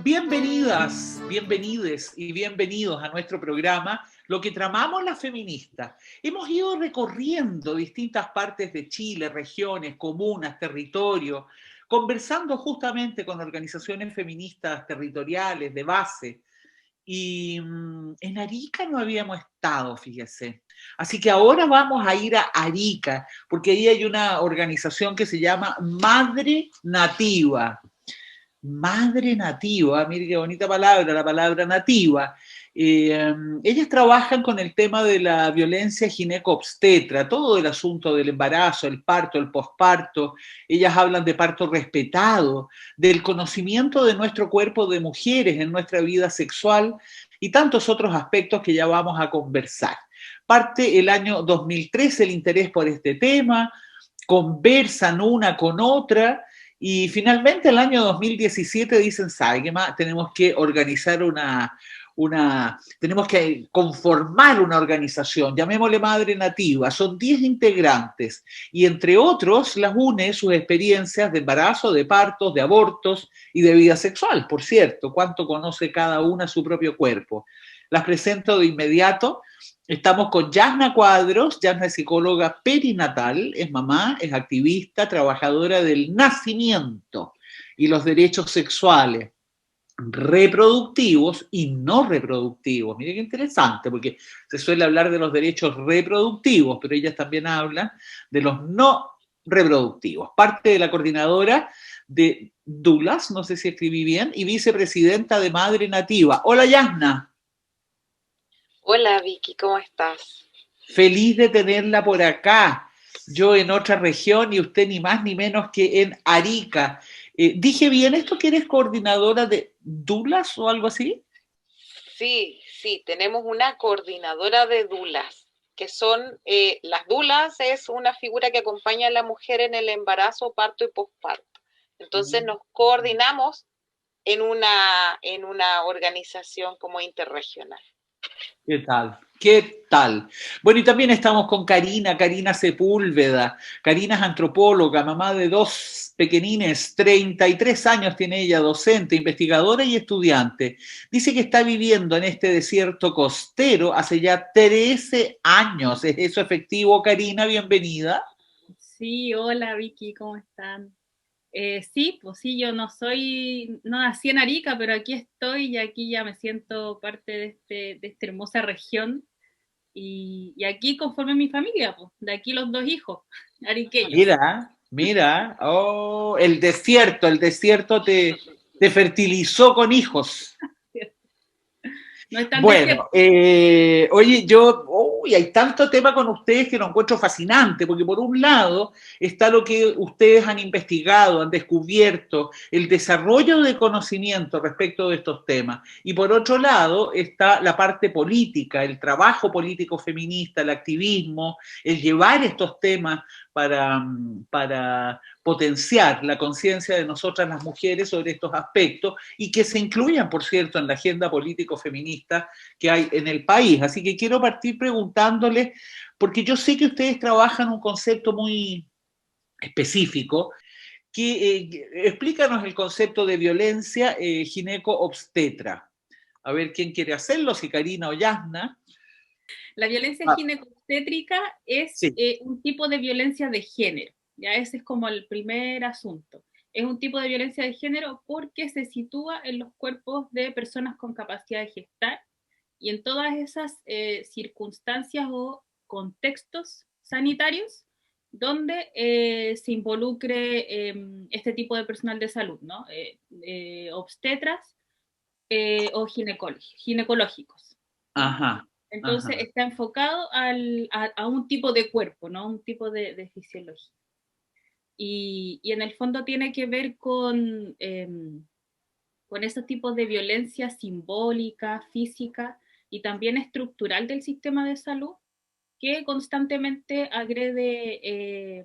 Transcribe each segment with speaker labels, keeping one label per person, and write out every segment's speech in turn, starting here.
Speaker 1: Bienvenidas, bienvenides y bienvenidos a nuestro programa Lo que tramamos las feministas. Hemos ido recorriendo distintas partes de Chile, regiones, comunas, territorios, conversando justamente con organizaciones feministas territoriales de base. Y en Arica no habíamos estado, fíjese. Así que ahora vamos a ir a Arica, porque ahí hay una organización que se llama Madre Nativa. Madre Nativa, mire qué bonita palabra, la palabra nativa. Ellas trabajan con el tema de la violencia gineco-obstetra, todo el asunto del embarazo, el parto, el posparto. Ellas hablan de parto respetado, del conocimiento de nuestro cuerpo de mujeres en nuestra vida sexual y tantos otros aspectos que ya vamos a conversar. Parte el año 2013 el interés por este tema, conversan una con otra. Y finalmente el año 2017 dicen, ¿sabe qué más? Tenemos que organizar tenemos que conformar una organización, llamémosle Madre Nativa, son 10 integrantes y entre otros las une sus experiencias de embarazo, de partos, de abortos y de vida sexual, por cierto, cuánto conoce cada una su propio cuerpo. Las presento de inmediato. Estamos con Yasna Cuadros. Yasna es psicóloga perinatal, es mamá, es activista, trabajadora del nacimiento y los derechos sexuales, reproductivos y no reproductivos. Mire qué interesante, porque se suele hablar de los derechos reproductivos, pero ellas también hablan de los no reproductivos. Parte de la coordinadora de Dulas, no sé si escribí bien, y vicepresidenta de Madre Nativa. Hola, Yasna.
Speaker 2: Hola Vicky, ¿cómo estás?
Speaker 1: Feliz de tenerla por acá. Yo en otra región y usted ni más ni menos que en Arica. ¿Dije bien esto que eres coordinadora de Dulas o algo así?
Speaker 2: Sí, tenemos una coordinadora de dulas, que son, las dulas es una figura que acompaña a la mujer en el embarazo, parto y posparto. Entonces nos coordinamos en una organización como interregional.
Speaker 1: ¿Qué tal? ¿Qué tal? Bueno, y también estamos con Karina Sepúlveda. Karina es antropóloga, mamá de dos pequeñines, 33 años tiene ella, docente, investigadora y estudiante. Dice que está viviendo en este desierto costero hace ya 13 años. ¿Es eso efectivo, Karina? Bienvenida.
Speaker 3: Sí, hola Vicky, ¿cómo están? Sí, pues sí, yo no nací en Arica, pero aquí estoy y aquí ya me siento parte de esta hermosa región y aquí conforme mi familia, pues, de aquí los dos hijos ariqueños.
Speaker 1: Mira, oh, el desierto te fertilizó con hijos.
Speaker 3: No es tan
Speaker 1: Bueno,
Speaker 3: desierto.
Speaker 1: oye, hay tanto tema con ustedes que lo encuentro fascinante, porque por un lado está lo que ustedes han investigado, han descubierto, el desarrollo de conocimiento respecto de estos temas, y por otro lado está la parte política, el trabajo político feminista, el activismo, el llevar estos temas para potenciar la conciencia de nosotras las mujeres sobre estos aspectos y que se incluyan, por cierto, en la agenda político-feminista que hay en el país. Así que quiero partir preguntándole, porque yo sé que ustedes trabajan un concepto muy específico, explícanos el concepto de violencia gineco-obstetra. A ver quién quiere hacerlo, si Karina o Yasna.
Speaker 3: La violencia
Speaker 1: Ah,
Speaker 3: ginecobstétrica es
Speaker 1: sí.
Speaker 3: un tipo de violencia de género, ya ese es como el primer asunto. Es un tipo de violencia de género porque se sitúa en los cuerpos de personas con capacidad de gestar y en todas esas circunstancias o contextos sanitarios donde se involucre este tipo de personal de salud, ¿no? Obstetras o ginecológicos. ¿No?
Speaker 1: Ajá,
Speaker 3: Entonces
Speaker 1: ajá.
Speaker 3: está enfocado a un tipo de cuerpo, ¿no? Un tipo de fisiología. Y en el fondo tiene que ver con esos tipos de violencia simbólica, física y también estructural del sistema de salud que constantemente agrede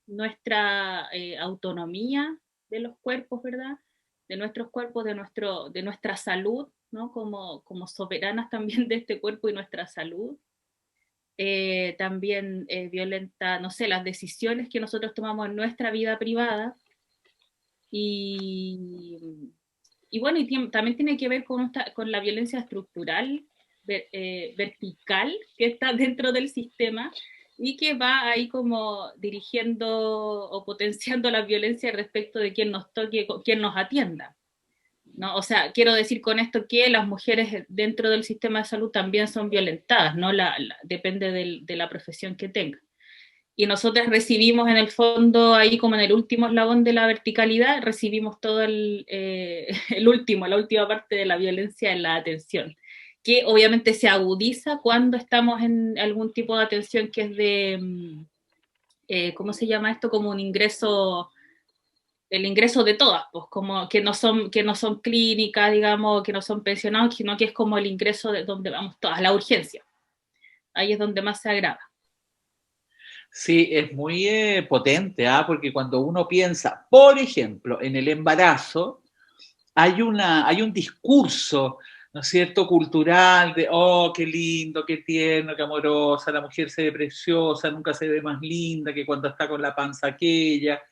Speaker 3: nuestra autonomía de los cuerpos, ¿verdad? De nuestros cuerpos, de nuestra salud, ¿no? Como soberanas también de este cuerpo y nuestra salud. También violenta, no sé, las decisiones que nosotros tomamos en nuestra vida privada y Y bueno, también tiene que ver con la violencia estructural, vertical, que está dentro del sistema y que va ahí como dirigiendo o potenciando la violencia respecto de quién nos toque, quién nos atienda, ¿no? O sea, quiero decir con esto que las mujeres dentro del sistema de salud también son violentadas, ¿no? Depende de la profesión que tengan. Y nosotros recibimos en el fondo, ahí como en el último eslabón de la verticalidad, recibimos todo la última parte de la violencia en la atención, que obviamente se agudiza cuando estamos en algún tipo de atención que es ¿cómo se llama esto? Como un ingreso, el ingreso de todas, pues como que no son clínicas, digamos, que no son pensionados, sino que es como el ingreso de donde vamos todas, la urgencia. Ahí es donde más se agrava.
Speaker 1: Sí, es muy potente, porque cuando uno piensa, por ejemplo, en el embarazo, hay un discurso, ¿no es cierto?, cultural de, oh, qué lindo, qué tierno, qué amorosa, la mujer se ve preciosa, nunca se ve más linda que cuando está con la panza aquella.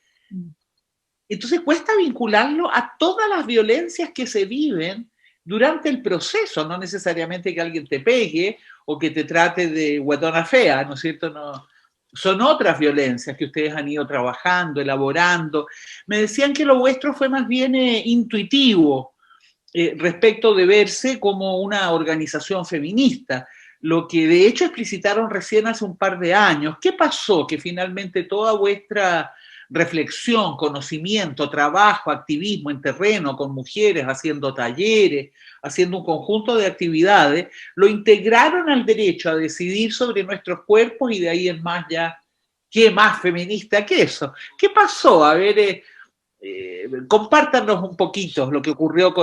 Speaker 1: Entonces cuesta vincularlo a todas las violencias que se viven durante el proceso, no necesariamente que alguien te pegue o que te trate de guatona fea, ¿no es cierto?, no. Son otras violencias que ustedes han ido trabajando, elaborando. Me decían que lo vuestro fue más bien intuitivo respecto de verse como una organización feminista, lo que de hecho explicitaron recién hace un par de años. ¿Qué pasó? Que finalmente toda vuestra reflexión, conocimiento, trabajo, activismo en terreno con mujeres, haciendo talleres, haciendo un conjunto de actividades, lo integraron al derecho a decidir sobre nuestros cuerpos y de ahí en más ya, ¿qué más feminista que eso? ¿Qué pasó? A ver, compártanos un poquito lo que ocurrió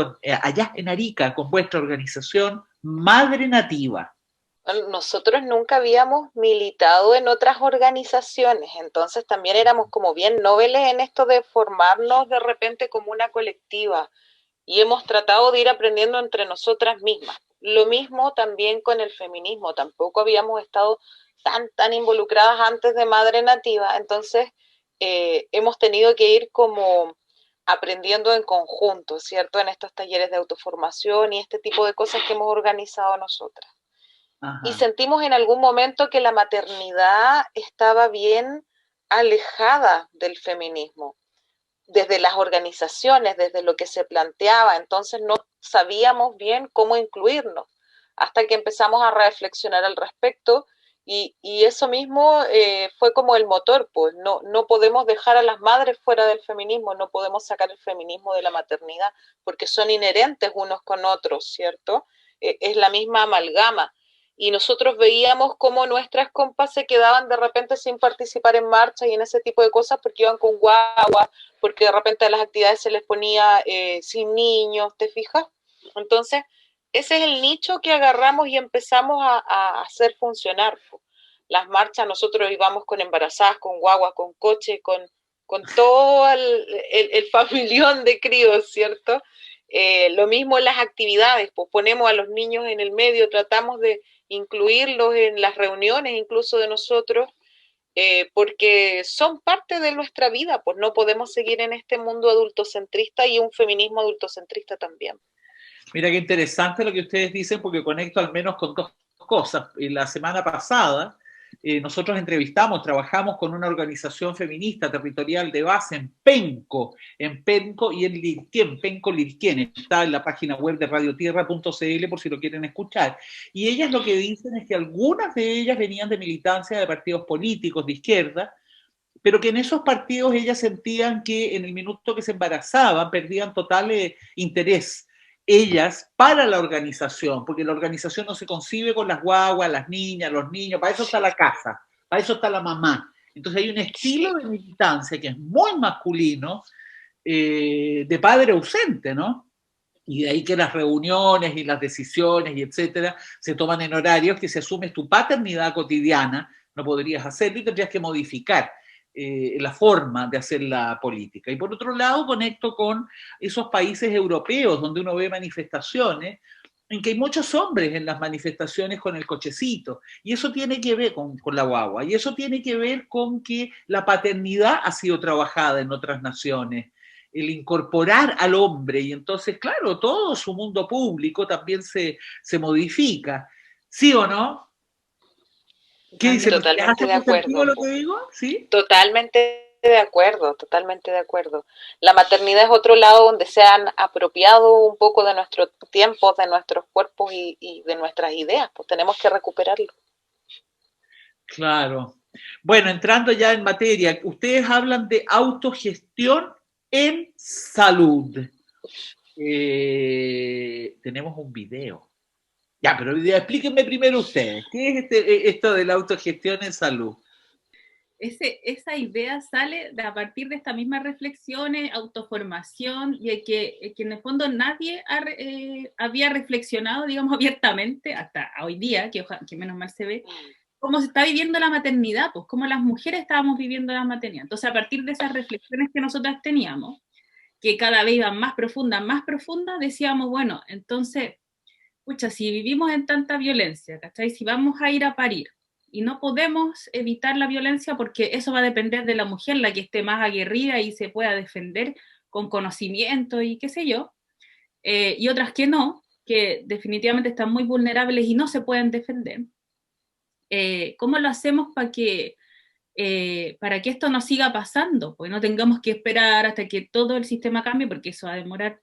Speaker 1: allá en Arica con vuestra organización Madre Nativa.
Speaker 2: Nosotros nunca habíamos militado en otras organizaciones, entonces también éramos como bien noveles en esto de formarnos de repente como una colectiva y hemos tratado de ir aprendiendo entre nosotras mismas. Lo mismo también con el feminismo, tampoco habíamos estado tan involucradas antes de Madre Nativa, entonces hemos tenido que ir como aprendiendo en conjunto, ¿cierto? En estos talleres de autoformación y este tipo de cosas que hemos organizado nosotras.
Speaker 1: Ajá.
Speaker 2: Y sentimos en algún momento que la maternidad estaba bien alejada del feminismo, desde las organizaciones, desde lo que se planteaba, entonces no sabíamos bien cómo incluirnos, hasta que empezamos a reflexionar al respecto y eso mismo fue como el motor, pues no podemos dejar a las madres fuera del feminismo, no podemos sacar el feminismo de la maternidad, porque son inherentes unos con otros, ¿cierto? Es la misma amalgama. Y nosotros veíamos cómo nuestras compas se quedaban de repente sin participar en marchas y en ese tipo de cosas porque iban con guagua, porque de repente a las actividades se les ponía sin niños, ¿te fijas? Entonces, ese es el nicho que agarramos y empezamos a hacer funcionar. Las marchas, nosotros íbamos con embarazadas, con guaguas, con coches, con todo el familión de críos, ¿cierto? Lo mismo en las actividades, pues ponemos a los niños en el medio, tratamos de incluirlos en las reuniones incluso de nosotros, porque son parte de nuestra vida, pues no podemos seguir en este mundo adultocentrista y un feminismo adultocentrista también.
Speaker 1: Mira qué interesante lo que ustedes dicen, porque conecto al menos con dos cosas. La semana pasada nosotros trabajamos con una organización feminista territorial de base en Penco y en Lirquén, Penco Lirquén, está en la página web de radiotierra.cl por si lo quieren escuchar. Y ellas lo que dicen es que algunas de ellas venían de militancia de partidos políticos de izquierda, pero que en esos partidos ellas sentían que en el minuto que se embarazaban perdían total interés ellas para la organización, porque la organización no se concibe con las guaguas, las niñas, los niños, para eso está la casa, para eso está la mamá. Entonces hay un estilo de militancia que es muy masculino, de padre ausente, ¿no? Y de ahí que las reuniones y las decisiones y etcétera se toman en horarios que si asumes tu paternidad cotidiana no podrías hacerlo y tendrías que modificar la forma de hacer la política. Y por otro lado, conecto con esos países europeos donde uno ve manifestaciones en que hay muchos hombres en las manifestaciones con el cochecito, y eso tiene que ver con la guagua, y eso tiene que ver con que la paternidad ha sido trabajada en otras naciones, el incorporar al hombre, y entonces, claro, todo su mundo público también se modifica. ¿Sí o no? ¿Qué dicen?
Speaker 2: Totalmente de
Speaker 1: ¿Hace sentido
Speaker 2: acuerdo.
Speaker 1: lo que digo? ¿Sí?
Speaker 2: Totalmente de acuerdo, totalmente de acuerdo. La maternidad es otro lado donde se han apropiado un poco de nuestros tiempos, de nuestros cuerpos y de nuestras ideas, pues tenemos que recuperarlo.
Speaker 1: Claro. Bueno, entrando ya en materia, ustedes hablan de autogestión en salud. Tenemos un video. Ya, pero explíquenme primero ustedes, ¿qué es esto de la autogestión en salud?
Speaker 3: Esa idea sale a partir de estas mismas reflexiones, autoformación, y que en el fondo nadie había reflexionado, digamos, abiertamente, hasta hoy día, que menos mal se ve, cómo se está viviendo la maternidad, pues cómo las mujeres estábamos viviendo la maternidad. Entonces, a partir de esas reflexiones que nosotras teníamos, que cada vez iban más profundas, decíamos, bueno, entonces, pucha, si vivimos en tanta violencia, ¿cachai? Si vamos a ir a parir, y no podemos evitar la violencia porque eso va a depender de la mujer, la que esté más aguerrida y se pueda defender con conocimiento y qué sé yo, y otras que no, que definitivamente están muy vulnerables y no se pueden defender. ¿Cómo lo hacemos para que esto no siga pasando? Porque no tengamos que esperar hasta que todo el sistema cambie, porque eso va a demorar.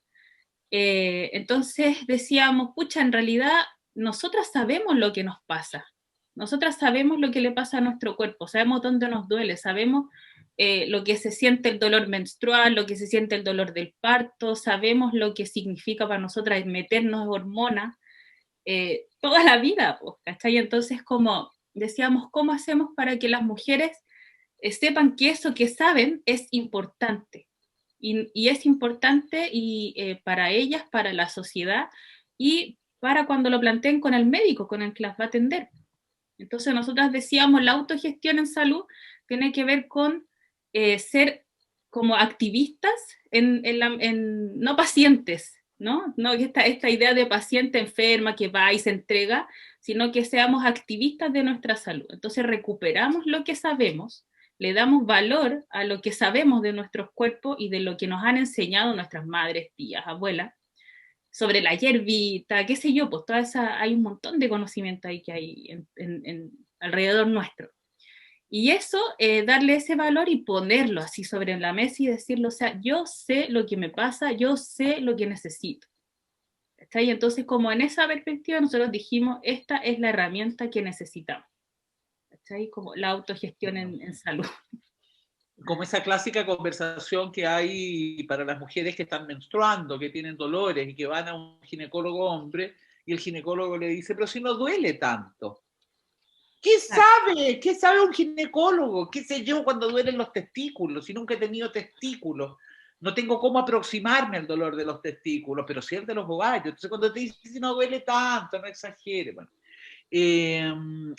Speaker 3: Entonces decíamos, pucha, en realidad nosotras sabemos lo que nos pasa. Nosotras sabemos lo que le pasa a nuestro cuerpo, sabemos dónde nos duele, sabemos lo que se siente el dolor menstrual, lo que se siente el dolor del parto, sabemos lo que significa para nosotras meternos hormonas toda la vida, pues, ¿cachai? Entonces, como decíamos, ¿cómo hacemos para que las mujeres sepan que eso que saben es importante? Y es importante para ellas, para la sociedad y para cuando lo planteen con el médico, con el que las va a atender. Entonces nosotras decíamos, la autogestión en salud tiene que ver con ser como activistas, no pacientes, ¿no? No esta idea de paciente enferma que va y se entrega, sino que seamos activistas de nuestra salud. Entonces recuperamos lo que sabemos, le damos valor a lo que sabemos de nuestros cuerpos y de lo que nos han enseñado nuestras madres, tías, abuelas, sobre la hierbita, qué sé yo, pues hay un montón de conocimiento ahí que hay alrededor nuestro. Y eso, darle ese valor y ponerlo así sobre la mesa y decirlo, o sea, yo sé lo que me pasa, yo sé lo que necesito. ¿Está? Y entonces, como en esa perspectiva, nosotros dijimos, esta es la herramienta que necesitamos. ¿Está? Como la autogestión en salud.
Speaker 1: Como esa clásica conversación que hay para las mujeres que están menstruando, que tienen dolores y que van a un ginecólogo hombre y el ginecólogo le dice, pero si no duele tanto. ¿Qué sabe? ¿Qué sabe un ginecólogo? ¿Qué sé yo cuando duelen los testículos? Si nunca he tenido testículos, no tengo cómo aproximarme al dolor de los testículos, pero sí el de los ovarios. Entonces cuando te dicen, si no duele tanto, no exagere. Bueno,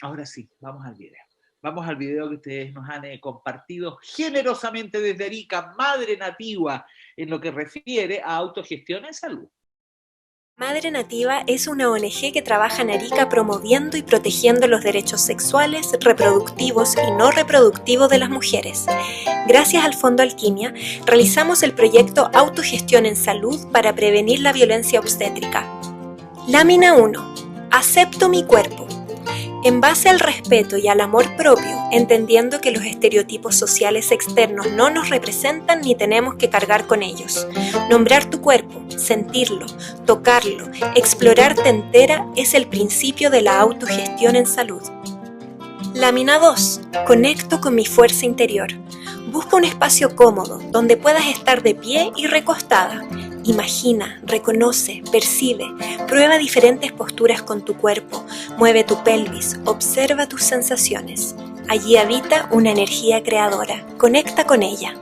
Speaker 1: ahora sí, vamos al video. Vamos al video que ustedes nos han compartido generosamente desde Arica, Madre Nativa, en lo que refiere a autogestión en salud.
Speaker 4: Madre Nativa es una ONG que trabaja en Arica promoviendo y protegiendo los derechos sexuales, reproductivos y no reproductivos de las mujeres. Gracias al Fondo Alquimia, realizamos el proyecto Autogestión en Salud para prevenir la violencia obstétrica. Lámina 1. Acepto mi cuerpo. En base al respeto y al amor propio, entendiendo que los estereotipos sociales externos no nos representan ni tenemos que cargar con ellos. Nombrar tu cuerpo, sentirlo, tocarlo, explorarte entera es el principio de la autogestión en salud. Lámina 2. Conecto con mi fuerza interior. Busca un espacio cómodo donde puedas estar de pie y recostada. Imagina, reconoce, percibe, prueba diferentes posturas con tu cuerpo, mueve tu pelvis, observa tus sensaciones. Allí habita una energía creadora, conecta con ella.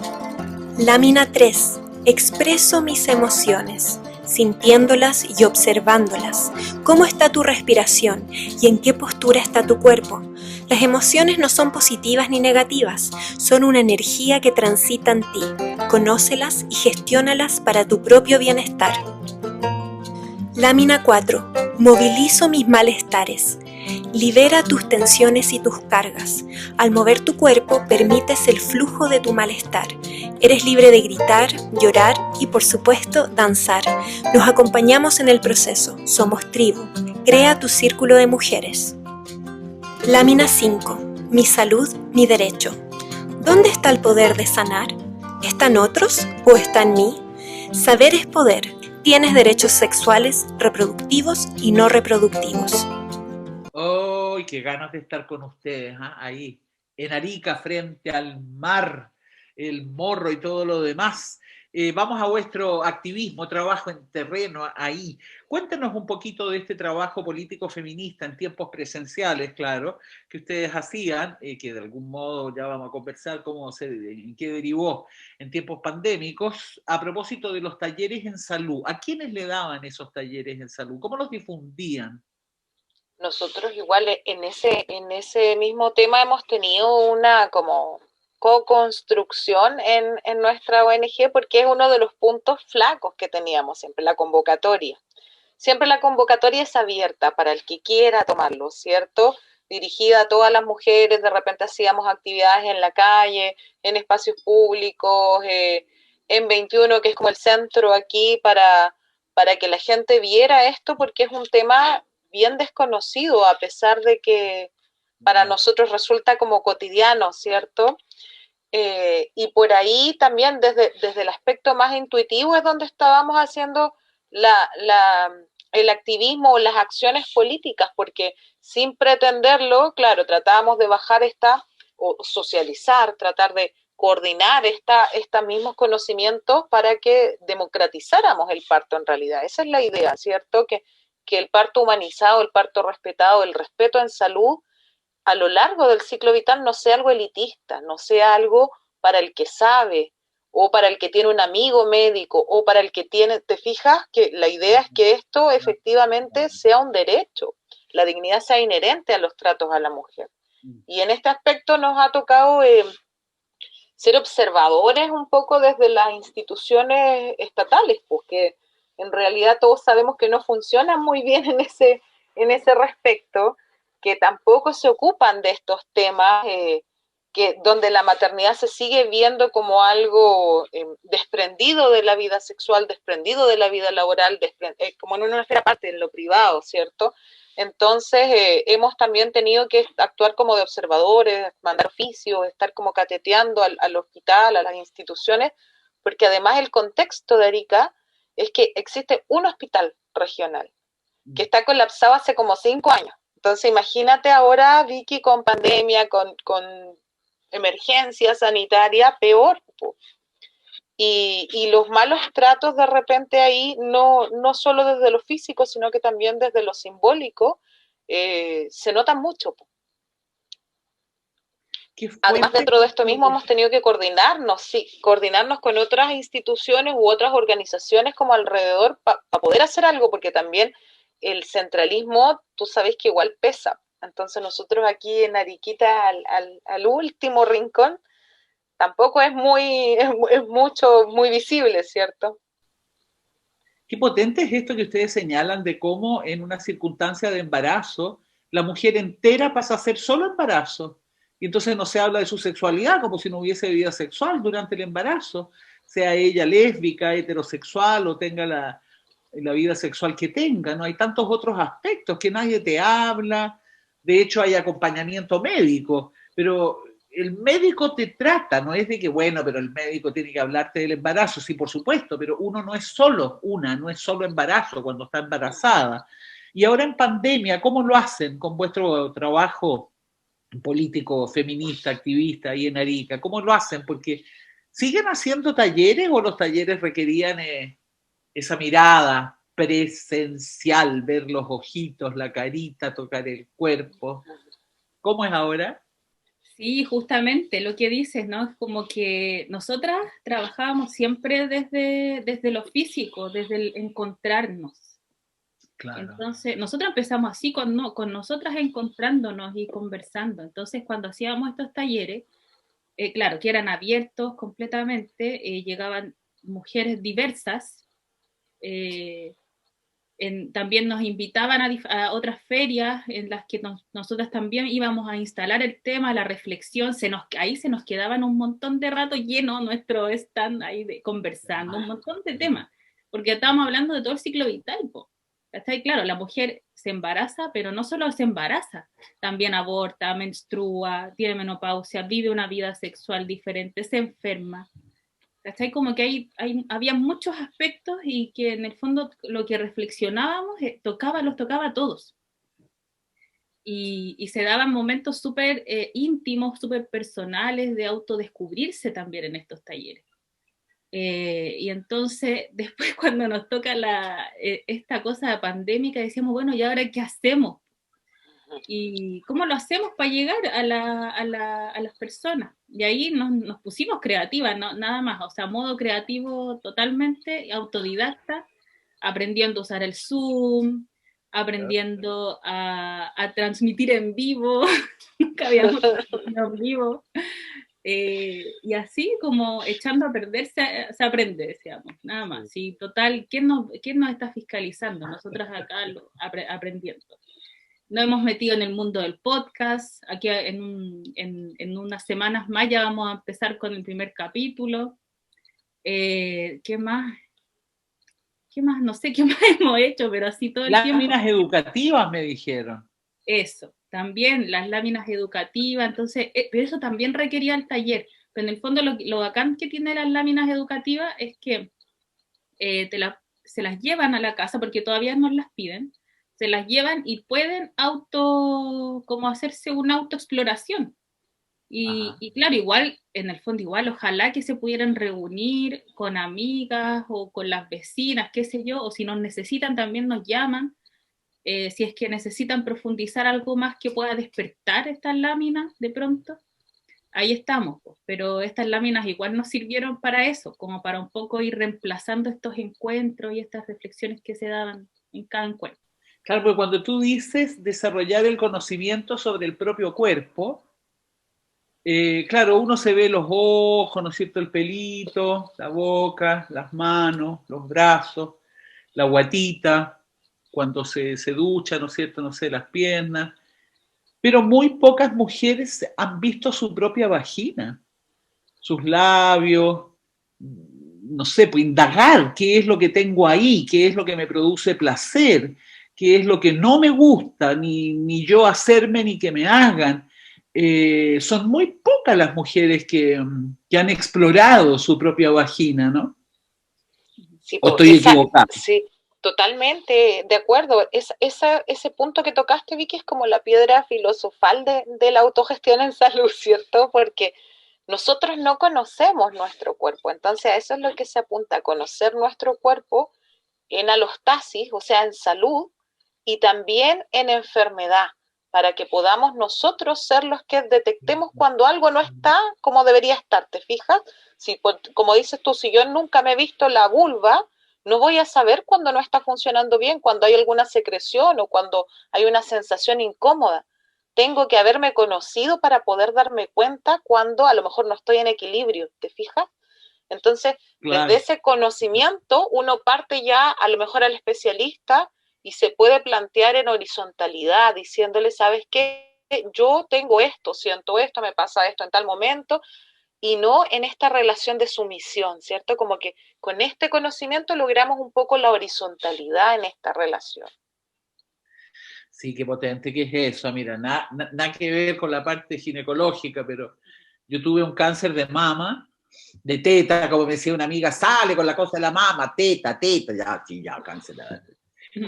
Speaker 4: Lámina 3. Expreso mis emociones, sintiéndolas y observándolas. ¿Cómo está tu respiración y en qué postura está tu cuerpo? Las emociones no son positivas ni negativas, son una energía que transita en ti. Conócelas y gestiónalas para tu propio bienestar. Lámina 4. Movilizo mis malestares. Libera tus tensiones y tus cargas. Al mover tu cuerpo, permites el flujo de tu malestar. Eres libre de gritar, llorar y, por supuesto, danzar. Nos acompañamos en el proceso. Somos tribu. Crea tu círculo de mujeres. Lámina 5. Mi salud, mi derecho. ¿Dónde está el poder de sanar? ¿Está en otros o está en mí? Saber es poder. Tienes derechos sexuales, reproductivos y no reproductivos.
Speaker 1: ¡Ay, qué ganas de estar con ustedes! Ahí, en Arica, frente al mar, el morro y todo lo demás. Vamos a vuestro activismo, trabajo en terreno ahí. Cuéntenos un poquito de este trabajo político feminista en tiempos presenciales, claro, que ustedes hacían, que de algún modo ya vamos a conversar en qué derivó en tiempos pandémicos, a propósito de los talleres en salud. ¿A quiénes le daban esos talleres en salud? ¿Cómo los difundían?
Speaker 2: Nosotros igual en ese mismo tema hemos tenido una como co-construcción en nuestra ONG porque es uno de los puntos flacos que teníamos siempre, la convocatoria. Siempre la convocatoria es abierta para el que quiera tomarlo, ¿cierto? Dirigida a todas las mujeres, de repente hacíamos actividades en la calle, en espacios públicos, en 21, que es como el centro aquí, para que la gente viera esto, porque es un tema bien desconocido, a pesar de que para nosotros resulta como cotidiano, ¿cierto? Y por ahí también desde el aspecto más intuitivo es donde estábamos haciendo el activismo o las acciones políticas, porque sin pretenderlo, claro, tratábamos de bajar o socializar, tratar de coordinar estos mismos conocimientos para que democratizáramos el parto en realidad. Esa es la idea, ¿cierto? Que el parto humanizado, el parto respetado, el respeto en salud a lo largo del ciclo vital no sea algo elitista, no sea algo para el que sabe o para el que tiene un amigo médico o para el que tiene, ¿te fijas? Que la idea es que esto efectivamente sea un derecho, la dignidad sea inherente a los tratos a la mujer. Y en este aspecto nos ha tocado ser observadores un poco desde las instituciones estatales, porque en realidad todos sabemos que no funcionan muy bien en ese respecto, que tampoco se ocupan de estos temas, donde la maternidad se sigue viendo como algo desprendido de la vida sexual, desprendido de la vida laboral, como en una esfera aparte, en lo privado, ¿cierto? Entonces hemos también tenido que actuar como de observadores, mandar oficios, estar como cateteando al hospital, a las instituciones, porque además el contexto de Arica es que existe un hospital regional que está colapsado hace como 5 años. Entonces imagínate ahora, Vicky, con pandemia, con emergencia sanitaria, peor. Y los malos tratos de repente ahí, no solo desde lo físico, sino que también desde lo simbólico, se notan mucho. Además, dentro de esto mismo hemos tenido que coordinarnos con otras instituciones u otras organizaciones como alrededor para poder hacer algo, porque también el centralismo, tú sabes que igual pesa. Entonces nosotros aquí en Ariquita, al último rincón, tampoco es muy visible, ¿cierto?
Speaker 1: Qué potente es esto que ustedes señalan de cómo en una circunstancia de embarazo la mujer entera pasa a ser solo embarazo. Y entonces no se habla de su sexualidad como si no hubiese vida sexual durante el embarazo, sea ella lésbica, heterosexual o tenga la vida sexual que tenga. No hay tantos otros aspectos que nadie te habla. De hecho, hay acompañamiento médico, pero el médico te trata, no es de que, bueno, pero el médico tiene que hablarte del embarazo, sí, por supuesto, pero uno no es solo embarazo cuando está embarazada. Y ahora en pandemia, ¿cómo lo hacen con vuestro trabajo político, feminista, activista ahí en Arica? ¿Cómo lo hacen? Porque ¿siguen haciendo talleres o los talleres requerían esa mirada presencial, ver los ojitos, la carita, tocar el cuerpo? ¿Cómo es ahora?
Speaker 3: Sí, justamente lo que dices, ¿no? Es como que nosotras trabajábamos siempre desde lo físico, desde el encontrarnos.
Speaker 1: Claro.
Speaker 3: Entonces, nosotros empezamos así con nosotras encontrándonos y conversando. Entonces, cuando hacíamos estos talleres, claro, que eran abiertos completamente, llegaban mujeres diversas, también nos invitaban a otras ferias en las que nosotras también íbamos a instalar el tema, la reflexión, ahí se nos quedaban un montón de rato lleno nuestro stand ahí conversando, un montón de temas, porque estábamos hablando de todo el ciclo vital, ¿está? Claro, la mujer se embaraza, pero no solo se embaraza, también aborta, menstrua, tiene menopausia, vive una vida sexual diferente, se enferma. ¿Cachai? Como que había muchos aspectos y que en el fondo lo que reflexionábamos los tocaba a todos. Y se daban momentos súper íntimos, súper personales de autodescubrirse también en estos talleres. Y entonces, después cuando nos toca esta cosa pandémica, decíamos, bueno, ¿y ahora qué hacemos? ¿Y cómo lo hacemos para llegar a las personas? Y ahí nos pusimos creativas, ¿no? Nada más, o sea, modo creativo totalmente, autodidacta, aprendiendo a usar el Zoom, aprendiendo a transmitir en vivo, nunca habíamos transmitido en vivo, y así como echando a perder se aprende, decíamos, nada más. Y total, ¿quién nos está fiscalizando? Nosotras acá aprendiendo. Nos hemos metido en el mundo del podcast. Aquí en unas semanas más ya vamos a empezar con el primer capítulo. ¿Qué más? No sé qué más hemos hecho, pero así todo el tiempo.
Speaker 1: Láminas educativas, me dijeron.
Speaker 3: Eso, también las láminas educativas. Entonces, pero eso también requería el taller. Pero en el fondo lo bacán que tiene las láminas educativas es que se las llevan a la casa, porque todavía no las piden. Se las llevan y pueden como hacerse una autoexploración. Y claro, igual, en el fondo, ojalá que se pudieran reunir con amigas o con las vecinas, qué sé yo, o si nos necesitan también nos llaman, si es que necesitan profundizar algo más que pueda despertar estas láminas de pronto, ahí estamos, pero estas láminas igual nos sirvieron para eso, como para un poco ir reemplazando estos encuentros y estas reflexiones que se daban en cada encuentro.
Speaker 1: Claro, porque cuando tú dices desarrollar el conocimiento sobre el propio cuerpo, claro, uno se ve los ojos, ¿no es cierto?, el pelito, la boca, las manos, los brazos, la guatita, cuando se ducha, ¿no es cierto?, no sé, las piernas, pero muy pocas mujeres han visto su propia vagina, sus labios, no sé, pues indagar qué es lo que tengo ahí, qué es lo que me produce placer, qué es lo que no me gusta, ni yo hacerme ni que me hagan. Son muy pocas las mujeres que han explorado su propia vagina, ¿no?
Speaker 2: Sí,
Speaker 1: ¿O estoy equivocado?
Speaker 2: Sí, totalmente de acuerdo. Ese punto que tocaste, Vicky, es como la piedra filosofal de la autogestión en salud, ¿cierto? Porque nosotros no conocemos nuestro cuerpo, entonces a eso es lo que se apunta, a conocer nuestro cuerpo en alostasis, o sea, en salud, y también en enfermedad, para que podamos nosotros ser los que detectemos cuando algo no está como debería estar, ¿te fijas? Si, como dices tú, si yo nunca me he visto la vulva, no voy a saber cuando no está funcionando bien, cuando hay alguna secreción o cuando hay una sensación incómoda. Tengo que haberme conocido para poder darme cuenta cuando a lo mejor no estoy en equilibrio, ¿te fijas? Entonces, claro, desde ese conocimiento uno parte ya a lo mejor al especialista y se puede plantear en horizontalidad, diciéndole, ¿sabes qué? Yo tengo esto, siento esto, me pasa esto en tal momento, y no en esta relación de sumisión, ¿cierto? Como que con este conocimiento logramos un poco la horizontalidad en esta relación.
Speaker 1: Sí, qué potente que es eso. Mira, nada que ver con la parte ginecológica, pero yo tuve un cáncer de mama, de teta, como me decía una amiga, sale con la cosa de la mama, teta, ya, cáncer.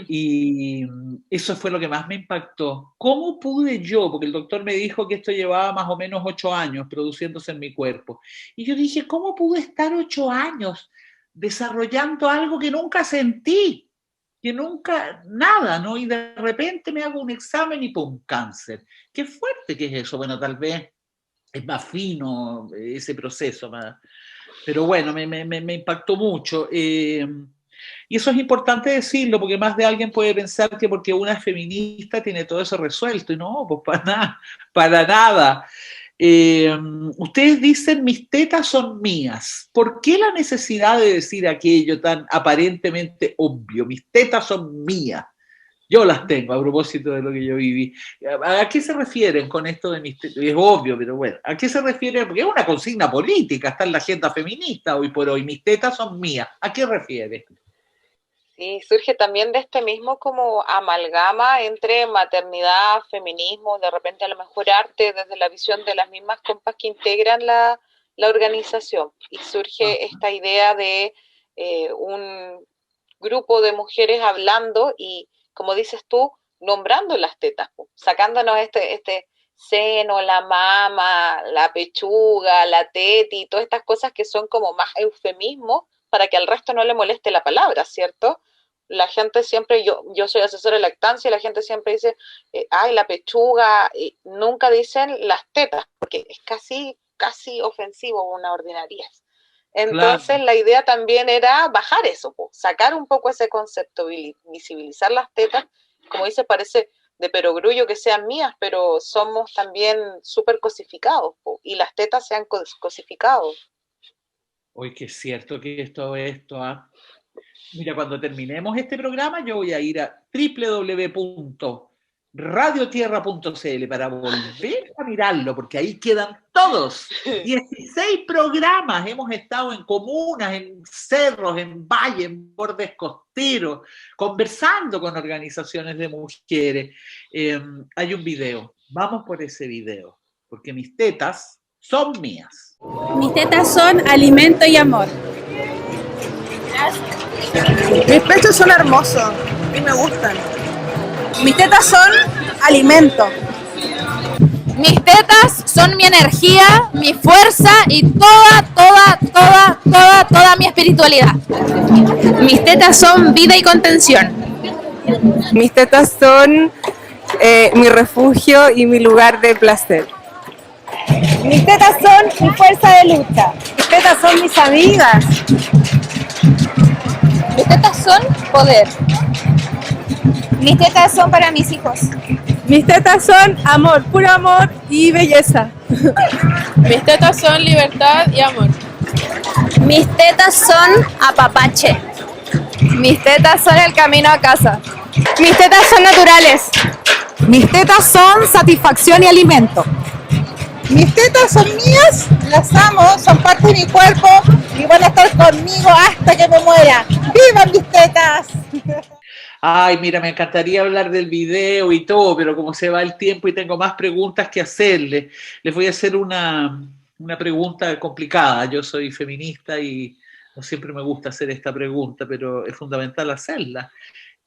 Speaker 1: Y eso fue lo que más me impactó. ¿Cómo pude yo? Porque el doctor me dijo que esto llevaba más o menos 8 años produciéndose en mi cuerpo. Y yo dije, ¿cómo pude estar 8 años desarrollando algo que nunca sentí? Que nunca, nada, ¿no? Y de repente me hago un examen y ¡pum! Cáncer. Qué fuerte que es eso. Bueno, tal vez es más fino ese proceso, pero bueno, me impactó mucho. Y eso es importante decirlo, porque más de alguien puede pensar que porque una es feminista tiene todo eso resuelto, y no, pues para nada. Ustedes dicen mis tetas son mías. ¿Por qué la necesidad de decir aquello tan aparentemente obvio? Mis tetas son mías. Yo las tengo, a propósito de lo que yo viví. ¿A qué se refieren con esto de mis tetas? Es obvio, pero bueno, ¿a qué se refieren? Porque es una consigna política, está en la agenda feminista hoy por hoy. Mis tetas son mías. ¿A qué refiere?
Speaker 2: Sí, surge también de este mismo como amalgama entre maternidad, feminismo, de repente a lo mejor arte, desde la visión de las mismas compas que integran la organización. Y surge esta idea de un grupo de mujeres hablando y, como dices tú, nombrando las tetas, sacándonos este seno, la mama, la pechuga, la teti, todas estas cosas que son como más eufemismos para que al resto no le moleste la palabra, ¿cierto? La gente siempre, yo soy asesora de lactancia y la gente siempre dice, ay, la pechuga, y nunca dicen las tetas, porque es casi ofensivo, una ordinariedad. Entonces, claro, la idea también era bajar eso, sacar un poco ese concepto, visibilizar las tetas, como dice, parece de perogrullo que sean mías, pero somos también súper cosificados, y las tetas se han cosificado.
Speaker 1: Hoy que es cierto que esto. Mira, cuando terminemos este programa, yo voy a ir a www.radiotierra.cl para volver a mirarlo, porque ahí quedan todos. 16 programas. Hemos estado en comunas, en cerros, en valles, en bordes costeros, conversando con organizaciones de mujeres. Hay un video. Vamos por ese video, porque mis tetas son mías.
Speaker 5: Mis tetas son alimento y amor.
Speaker 6: Mis pechos son hermosos y me gustan. Mis tetas son alimento.
Speaker 5: Mis tetas son mi energía, mi fuerza y toda mi espiritualidad. Mis tetas son vida y contención.
Speaker 6: Mis tetas son mi refugio y mi lugar de placer.
Speaker 7: Mis tetas son mi fuerza de lucha. Mis tetas son mis amigas.
Speaker 5: Mis tetas son poder.
Speaker 7: Mis tetas son para mis hijos.
Speaker 6: Mis tetas son amor, puro amor y belleza.
Speaker 5: Mis tetas son libertad y amor.
Speaker 7: Mis tetas son apapache.
Speaker 6: Mis tetas son el camino a casa.
Speaker 7: Mis tetas son naturales.
Speaker 6: Mis tetas son satisfacción y alimento.
Speaker 8: Mis tetas son mías, las amo, son parte de mi cuerpo y van a estar conmigo hasta que me muera. ¡Vivan mis tetas!
Speaker 1: Ay, mira, me encantaría hablar del video y todo, pero como se va el tiempo y tengo más preguntas que hacerles, les voy a hacer una pregunta complicada. Yo soy feminista y no siempre me gusta hacer esta pregunta, pero es fundamental hacerla.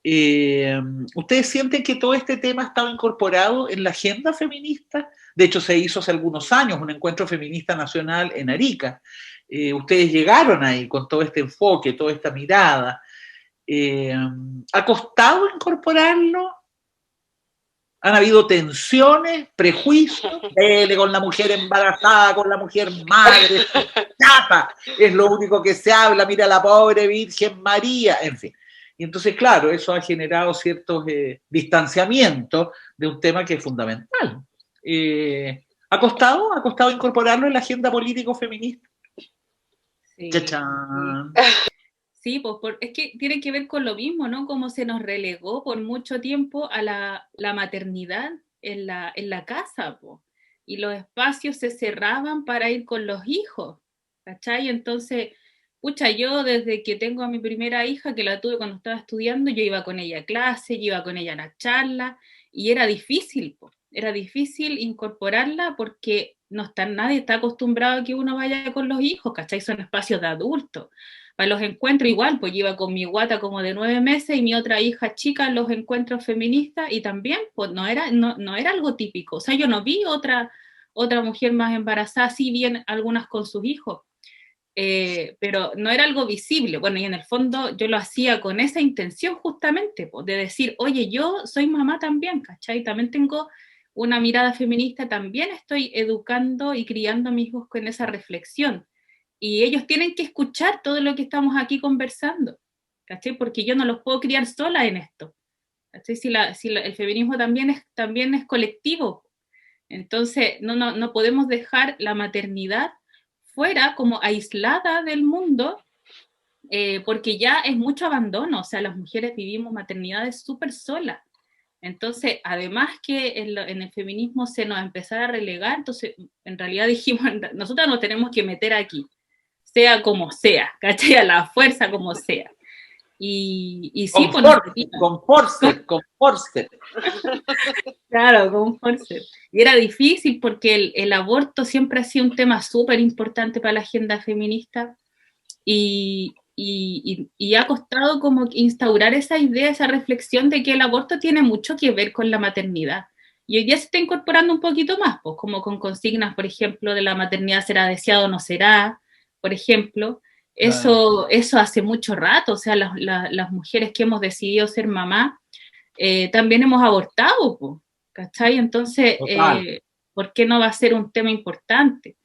Speaker 1: ¿Ustedes sienten que todo este tema estaba incorporado en la agenda feminista? De hecho, se hizo hace algunos años un encuentro feminista nacional en Arica. Ustedes llegaron ahí con todo este enfoque, toda esta mirada. ¿Ha costado incorporarlo? ¿Han habido tensiones, prejuicios? Con la mujer embarazada, con la mujer madre, chata, es lo único que se habla, mira la pobre Virgen María, en fin. Y entonces, claro, eso ha generado ciertos distanciamientos de un tema que es fundamental. ¿Ha costado incorporarlo en la agenda político-feminista?
Speaker 3: Sí.
Speaker 1: ¡Chachán!
Speaker 3: Sí, pues es que tiene que ver con lo mismo, ¿no? Como se nos relegó por mucho tiempo a la maternidad en la casa, po, y los espacios se cerraban para ir con los hijos, ¿cachai? Entonces, pucha, yo desde que tengo a mi primera hija, que la tuve cuando estaba estudiando, yo iba con ella a clase, yo iba con ella a la charla, y era difícil, po. Era difícil incorporarla porque nadie está acostumbrado a que uno vaya con los hijos, ¿cachai? Son espacios de adultos. Para los encuentros igual, pues yo iba con mi guata como de 9 meses y mi otra hija chica en los encuentros feministas y también pues no era algo típico. O sea, yo no vi otra mujer más embarazada, sí bien algunas con sus hijos, pero no era algo visible. Bueno, y en el fondo yo lo hacía con esa intención justamente, pues, de decir, oye, yo soy mamá también, ¿cachai? También tengo una mirada feminista, también estoy educando y criando a mis hijos con esa reflexión. Y ellos tienen que escuchar todo lo que estamos aquí conversando, ¿cachai? Porque yo no los puedo criar sola en esto, ¿cachai? El feminismo también es colectivo. Entonces, no podemos dejar la maternidad fuera, como aislada del mundo, porque ya es mucho abandono. O sea, las mujeres vivimos maternidades súper solas. Entonces, además que en el feminismo se nos empezara a relegar, entonces en realidad dijimos, nosotros nos tenemos que meter aquí, sea como sea, ¿cachai? A la fuerza como sea. Y sí,
Speaker 1: con force.
Speaker 3: Claro, con force. Y era difícil porque el aborto siempre ha sido un tema súper importante para la agenda feminista y ha costado como instaurar esa idea, esa reflexión de que el aborto tiene mucho que ver con la maternidad. Y hoy día se está incorporando un poquito más, pues como con consignas, por ejemplo, de la maternidad será deseada o no será, por ejemplo. Eso hace mucho rato, o sea, las mujeres que hemos decidido ser mamá, también hemos abortado, pues, ¿cachai? Entonces, ¿por qué no va a ser un tema importante?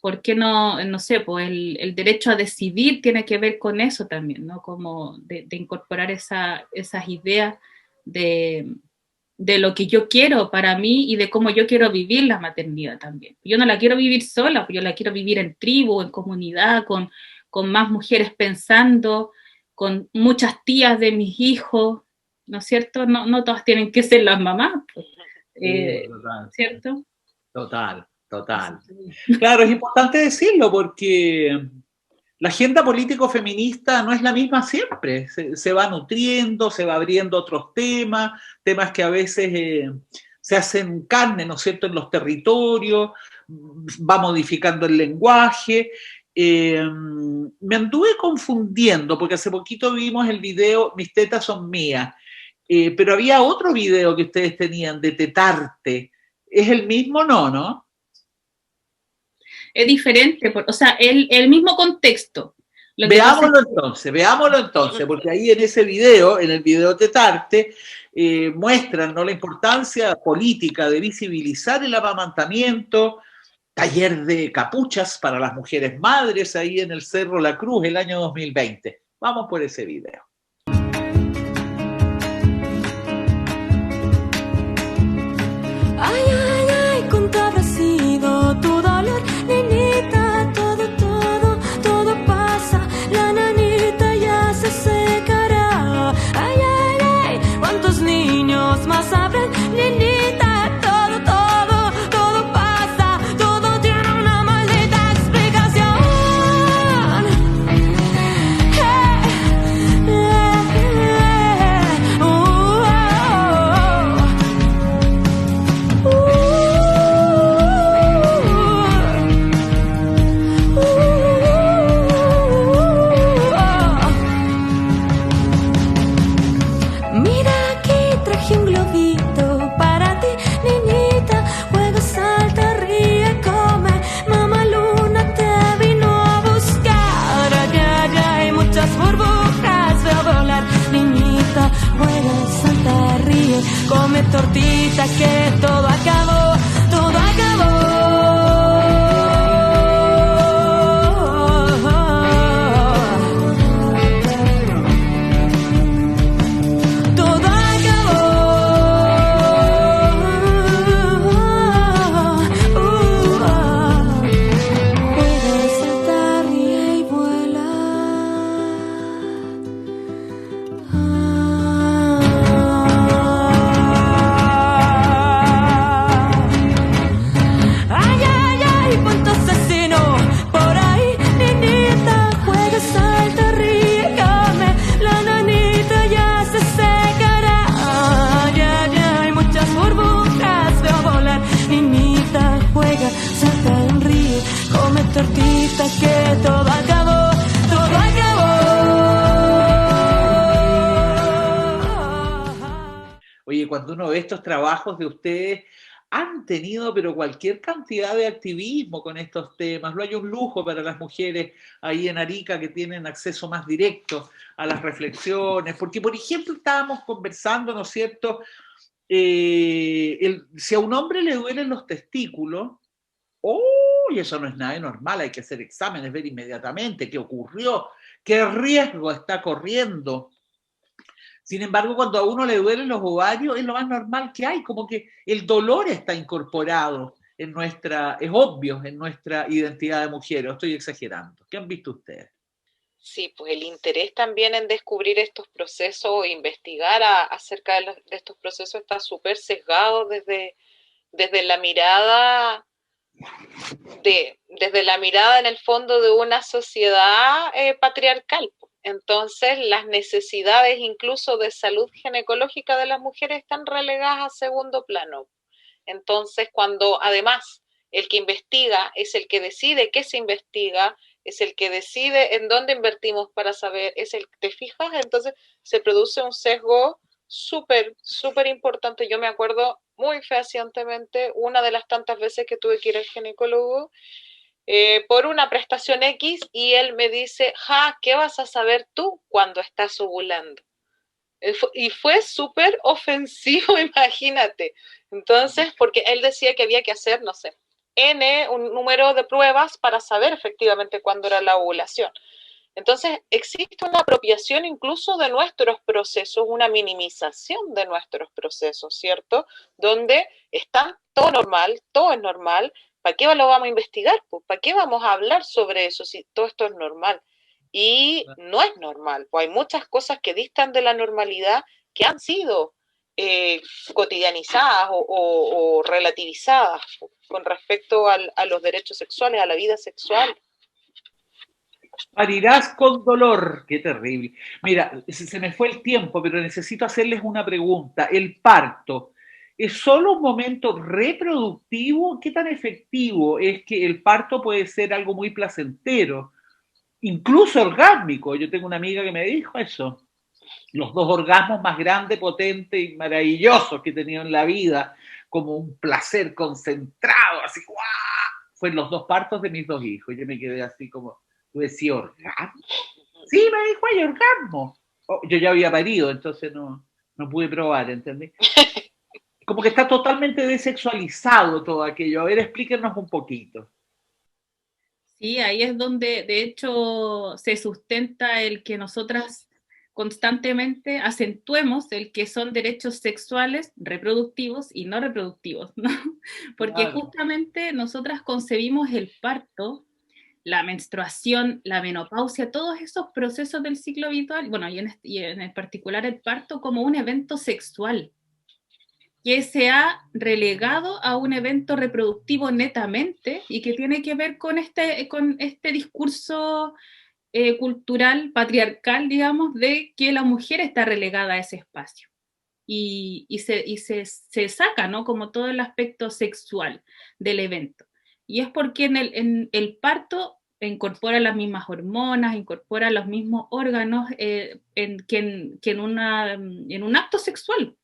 Speaker 3: ¿Por qué no sé, pues el derecho a decidir tiene que ver con eso también, ¿no? Como de incorporar esas ideas de lo que yo quiero para mí y de cómo yo quiero vivir la maternidad también. Yo no la quiero vivir sola, yo la quiero vivir en tribu, en comunidad, con más mujeres pensando, con muchas tías de mis hijos, ¿no es cierto? No todas tienen que ser las mamás, pues, ¿cierto?
Speaker 1: Total. Claro, es importante decirlo porque la agenda político feminista no es la misma siempre, se va nutriendo, se va abriendo otros temas que a veces se hacen carne, ¿no es cierto?, en los territorios, va modificando el lenguaje. Me anduve confundiendo porque hace poquito vimos el video Mis tetas son mías, pero había otro video que ustedes tenían de Tetarte. ¿Es el mismo? No?
Speaker 3: Es diferente, o sea, el mismo contexto.
Speaker 1: Veámoslo entonces, porque ahí en ese video, en el video Tetarte, muestran, ¿no?, la importancia política de visibilizar el amamantamiento, taller de capuchas para las mujeres madres ahí en el Cerro La Cruz el año 2020. Vamos por ese video.
Speaker 9: Ay, cuánto habrá sido tu dolor, nenita, todo pasa, la nanita ya se secará. Ay, cuántos niños más habrán, nenita, todo pasa, todo tiene una maldita explicación. Mira, aquí traje un globito para ti, niñita. Juega, salta, ríe, come. Mamá Luna te vino a buscar. Allá hay muchas burbujas, veo volar. Niñita, juega, salta, ríe, come tortita que todo acabó, todo acabó. Tortita que todo acabó, todo acabó.
Speaker 1: Oye, cuando uno ve estos trabajos de ustedes, han tenido pero cualquier cantidad de activismo con estos temas. No hay un lujo para las mujeres ahí en Arica que tienen acceso más directo a las reflexiones. Porque, por ejemplo, estábamos conversando, ¿no es cierto? Si a un hombre le duelen los testículos, y eso no es nada normal, hay que hacer exámenes, ver inmediatamente qué ocurrió, qué riesgo está corriendo. Sin embargo, cuando a uno le duelen los ovarios, es lo más normal que hay, como que el dolor está incorporado en nuestra, es obvio, en nuestra identidad de mujeres. Estoy exagerando. ¿Qué han visto ustedes?
Speaker 2: Sí, pues el interés también en descubrir estos procesos o investigar acerca de estos procesos está súper sesgado desde la mirada desde la mirada en el fondo de una sociedad patriarcal. Entonces, las necesidades incluso de salud ginecológica de las mujeres están relegadas a segundo plano. Entonces, cuando además el que investiga es el que decide qué se investiga, es el que decide en dónde invertimos para saber, ¿te fijas? Entonces se produce un sesgo súper, súper importante. Yo me acuerdo muy fehacientemente una de las tantas veces que tuve que ir al ginecólogo por una prestación X y él me dice, ¿qué vas a saber tú cuando estás ovulando? Y fue súper ofensivo, imagínate. Entonces, porque él decía que había que hacer, no sé, un número de pruebas para saber efectivamente cuándo era la ovulación. Entonces, existe una apropiación incluso de nuestros procesos, una minimización de nuestros procesos, ¿cierto? Donde está todo normal, todo es normal. ¿Para qué lo vamos a investigar? ¿Para qué vamos a hablar sobre eso si todo esto es normal? Y no es normal, pues hay muchas cosas que distan de la normalidad que han sido cotidianizadas o relativizadas con respecto a los derechos sexuales, a la vida sexual.
Speaker 1: Parirás con dolor, qué terrible. Mira, se me fue el tiempo, pero necesito hacerles una pregunta. ¿El parto es solo un momento reproductivo? ¿Qué tan efectivo es que el parto puede ser algo muy placentero, incluso orgásmico? Yo tengo una amiga que me dijo eso. Los 2 orgasmos más grandes, potentes y maravillosos que he tenido en la vida, como un placer concentrado, así, ¡guau! Fueron los 2 partos de mis 2 hijos. Yo me quedé así como, ¿tú decías orgasmo? Sí, me dijo, hay orgasmo. Yo ya había parido, entonces no pude probar, ¿entendés? Como que está totalmente desexualizado todo aquello. A ver, explíquenos un poquito.
Speaker 3: Sí, ahí es donde de hecho se sustenta el que nosotras constantemente acentuemos el que son derechos sexuales, reproductivos y no reproductivos, ¿no? Porque justamente nosotras concebimos el parto, la menstruación, la menopausia, todos esos procesos del ciclo vital, bueno, y en particular el parto, como un evento sexual que se ha relegado a un evento reproductivo netamente y que tiene que ver con este discurso cultural, patriarcal, digamos, de que la mujer está relegada a ese espacio. Y se saca, ¿no? Como todo el aspecto sexual del evento. Y es porque en el parto incorpora las mismas hormonas, incorpora los mismos órganos que en un acto sexual.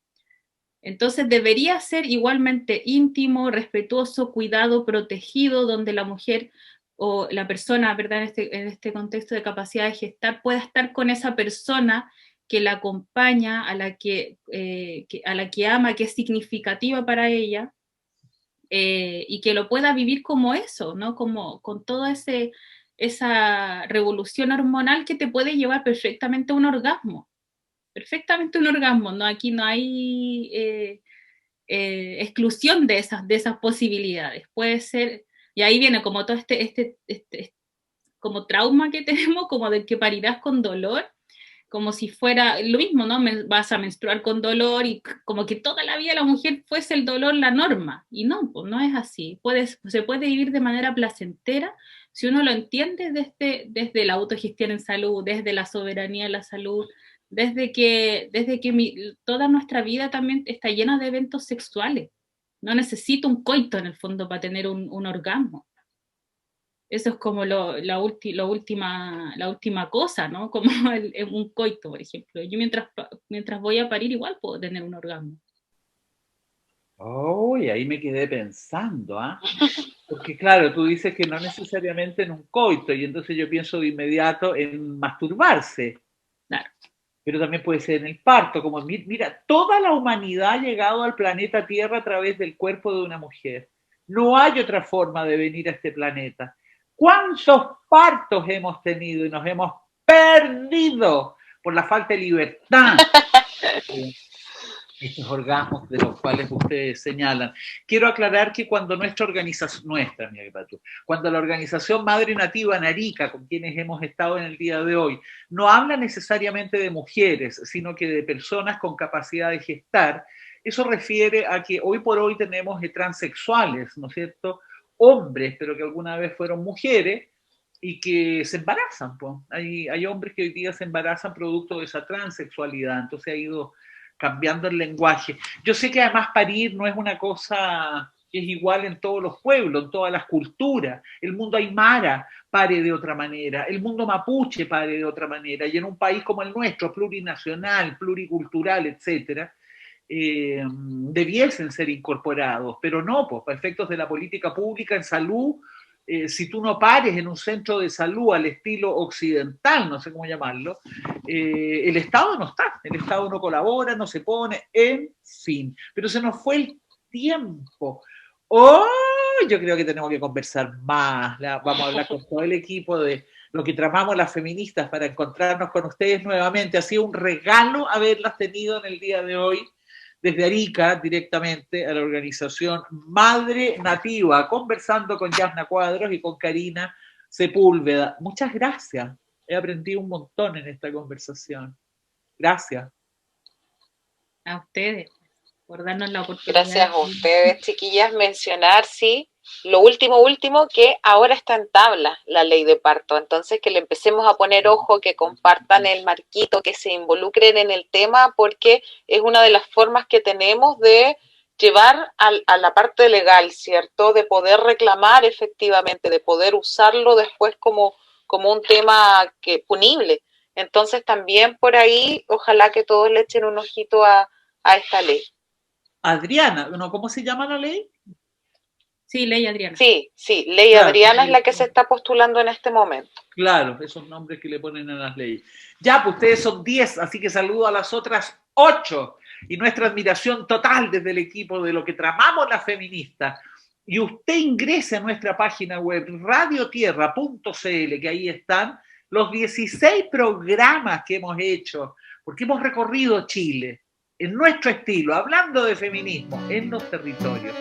Speaker 3: Entonces debería ser igualmente íntimo, respetuoso, cuidado, protegido, donde la mujer o la persona, ¿verdad? En este contexto de capacidad de gestar, pueda estar con esa persona que la acompaña, a la que ama, que es significativa para ella, y que lo pueda vivir como eso, ¿no? Como con toda esa revolución hormonal que te puede llevar perfectamente a un orgasmo. Perfectamente un orgasmo, ¿no? Aquí no hay exclusión de esas posibilidades. Puede ser, y ahí viene como todo este como trauma que tenemos, como del que parirás con dolor, como si fuera lo mismo, ¿no? Vas a menstruar con dolor y como que toda la vida la mujer fuese el dolor la norma. Y no, pues no es así. Se puede vivir de manera placentera si uno lo entiende desde la autogestión en salud, desde la soberanía en la salud, desde que toda nuestra vida también está llena de eventos sexuales. No necesito un coito en el fondo para tener un orgasmo. Eso es como la última cosa, ¿no? Como un coito, por ejemplo. Yo mientras voy a parir igual puedo tener un orgasmo.
Speaker 1: Oh, y ahí me quedé pensando, ¿ah? Porque claro, tú dices que no necesariamente en un coito, y entonces yo pienso de inmediato en masturbarse.
Speaker 3: Claro.
Speaker 1: Pero también puede ser en el parto, como mira, toda la humanidad ha llegado al planeta Tierra a través del cuerpo de una mujer. No hay otra forma de venir a este planeta. ¿Cuántos partos hemos tenido y nos hemos perdido por la falta de libertad, estos orgasmos de los cuales ustedes señalan. Quiero aclarar que cuando cuando la organización Madre Nativa en Arica, con quienes hemos estado en el día de hoy, no habla necesariamente de mujeres, sino que de personas con capacidad de gestar, eso refiere a que hoy por hoy tenemos transexuales, ¿no es cierto?, hombres, pero que alguna vez fueron mujeres, y que se embarazan, pues. Hay hombres que hoy día se embarazan producto de esa transexualidad, entonces ha ido cambiando el lenguaje. Yo sé que además parir no es una cosa que es igual en todos los pueblos, en todas las culturas. El mundo aymara pare de otra manera, el mundo mapuche pare de otra manera, y en un país como el nuestro, plurinacional, pluricultural, etcétera, debiesen ser incorporados, pero no, pues, para efectos de la política pública en salud, si tú no pares en un centro de salud al estilo occidental, no sé cómo llamarlo, el Estado no está, el Estado no colabora, no se pone, en fin. Pero se nos fue el tiempo. ¡Oh! Yo creo que tenemos que conversar más. Vamos a hablar con todo el equipo de lo que tramamos las feministas para encontrarnos con ustedes nuevamente. Ha sido un regalo haberlas tenido en el día de hoy, desde Arica directamente a la organización Madre Nativa, conversando con Yasna Cuadros y con Karina Sepúlveda. Muchas gracias. He aprendido un montón en esta conversación. Gracias.
Speaker 3: A ustedes por darnos la oportunidad.
Speaker 2: Gracias a ustedes, chiquillas. Mencionar, sí, lo último, que ahora está en tabla la ley de parto. Entonces, que le empecemos a poner ojo, que compartan el marquito, que se involucren en el tema, porque es una de las formas que tenemos de llevar a la parte legal, ¿cierto? De poder reclamar efectivamente, de poder usarlo después como un tema punible. Entonces, también por ahí, ojalá que todos le echen un ojito a esta ley.
Speaker 1: Adriana, ¿cómo se llama la ley?
Speaker 3: Sí, Ley Adriana.
Speaker 2: Sí, Ley claro, Adriana es la que se está postulando en este momento.
Speaker 1: Claro, esos nombres que le ponen a las leyes. Ya, pues ustedes son 10, así que saludo a las otras 8. Y nuestra admiración total desde el equipo de lo que tramamos las feministas. Y usted ingrese a nuestra página web radiotierra.cl, que ahí están los 16 programas que hemos hecho, porque hemos recorrido Chile en nuestro estilo, hablando de feminismo en los territorios.